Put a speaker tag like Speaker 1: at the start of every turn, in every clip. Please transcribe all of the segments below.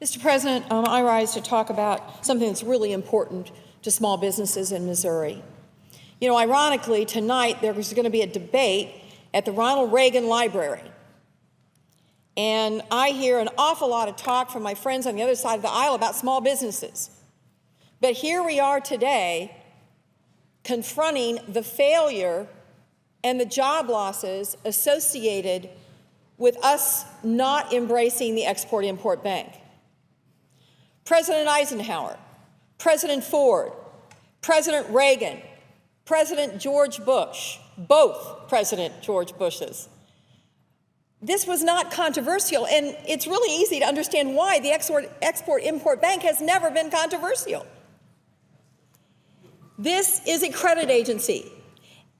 Speaker 1: Mr. President, I rise to talk about something that's really important to small businesses in Missouri. You know, ironically, tonight there's going to be a debate at the Ronald Reagan Library. And I hear an awful lot of talk from my friends on the other side of the aisle about small businesses. But here we are today confronting the failure and the job losses associated with us not embracing the Export-Import Bank. President Eisenhower, President Ford, President Reagan, President George Bush, both President George Bushes. This was not controversial, and it's really easy to understand why the Export-Import Bank has never been controversial. This is a credit agency.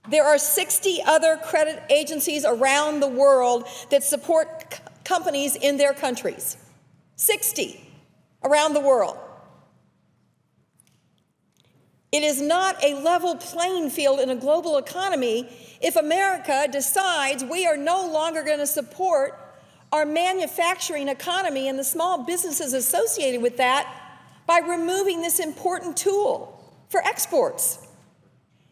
Speaker 1: There are 60 other credit agencies around the world that support companies in their countries. 60 around the world. It is not a level playing field in a global economy if America decides we are no longer going to support our manufacturing economy and the small businesses associated with that by removing this important tool for exports.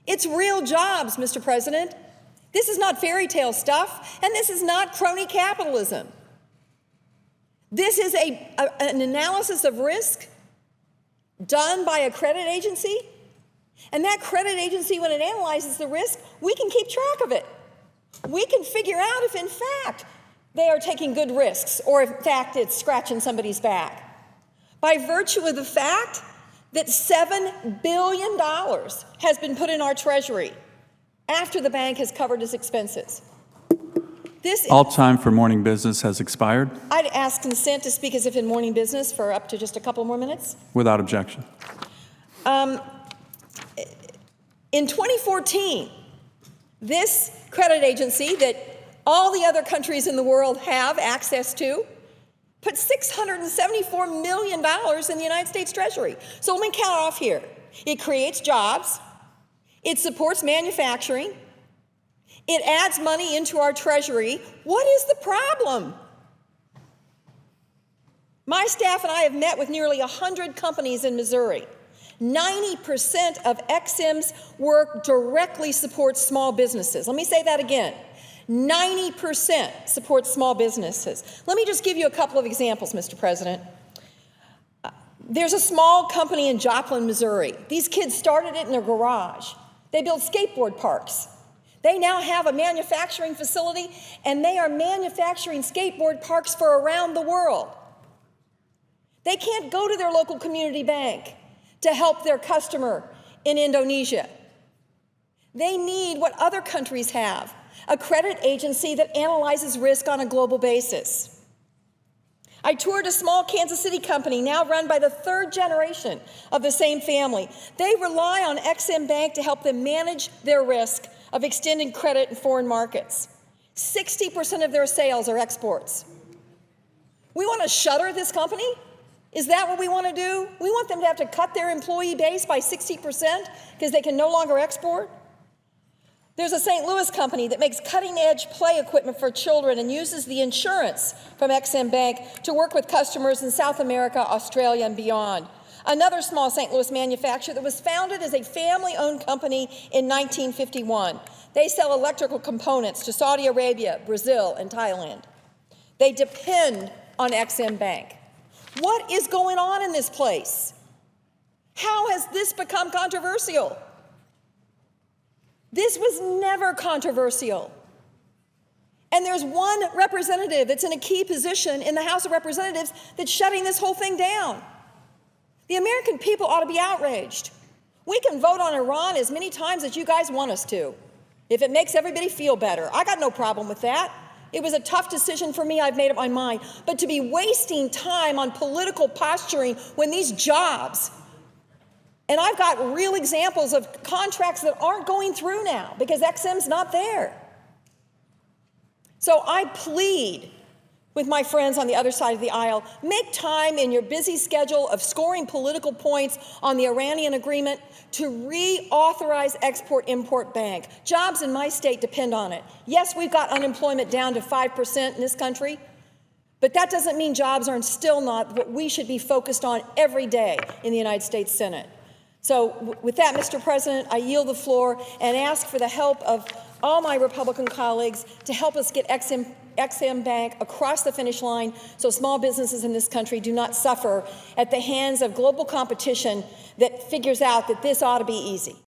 Speaker 1: It's real jobs, Mr. President. This is not fairy tale stuff, and this is not crony capitalism. This is an analysis of risk done by a credit agency, and that credit agency, when it analyzes the risk, we can keep track of it. We can figure out if, in fact, they are taking good risks, or if, in fact, it's scratching somebody's back. By virtue of the fact that $7 billion has been put in our treasury after the bank has covered its expenses.
Speaker 2: All time for morning business has expired.
Speaker 1: I'd ask consent to speak as if in morning business for up to just a couple more minutes.
Speaker 2: Without objection.
Speaker 1: In 2014, this credit agency that all the other countries in the world have access to put $674 million in the United States Treasury. So let me count off here. It creates jobs. It supports manufacturing. It adds money into our Treasury. What is the problem? My staff and I have met with nearly 100 companies in Missouri. 90% of EXIM's work directly supports small businesses. Let me say that again. 90% supports small businesses. Let me just give you a couple of examples, Mr. President. There's a small company in Joplin, Missouri. These kids started it in their garage. They build skateboard parks. They now have a manufacturing facility, and they are manufacturing skateboard parks for around the world. They can't go to their local community bank to help their customer in Indonesia. They need what other countries have, a credit agency that analyzes risk on a global basis. I toured a small Kansas City company now run by the third generation of the same family. They rely on EXIM Bank to help them manage their risk of extending credit in foreign markets. 60% of their sales are exports. We want to shutter this company? Is that what we want to do? We want them to have to cut their employee base by 60% because they can no longer export? There's a St. Louis company that makes cutting-edge play equipment for children and uses the insurance from EXIM Bank to work with customers in South America, Australia, and beyond. Another small St. Louis manufacturer that was founded as a family-owned company in 1951. They sell electrical components to Saudi Arabia, Brazil, and Thailand. They depend on EXIM Bank. What is going on in this place? How has this become controversial? This was never controversial. And there's one representative that's in a key position in the House of Representatives that's shutting this whole thing down. The American people ought to be outraged. We can vote on Iran as many times as you guys want us to, if it makes everybody feel better. I got no problem with that. It was a tough decision for me. I've made up my mind. But to be wasting time on political posturing when these jobs, and I've got real examples of contracts that aren't going through now because EXIM's not there. So I plead with my friends on the other side of the aisle, make time in your busy schedule of scoring political points on the Iranian agreement to reauthorize Export-Import Bank. Jobs in my state depend on it. Yes, we've got unemployment down to 5% in this country, But that doesn't mean jobs are still not what we should be focused on every day in the United States Senate. So with that, Mr. President, I yield the floor and ask for the help of all my Republican colleagues to help us get XM Bank across the finish line so small businesses in this country do not suffer at the hands of global competition that figures out that this ought to be easy.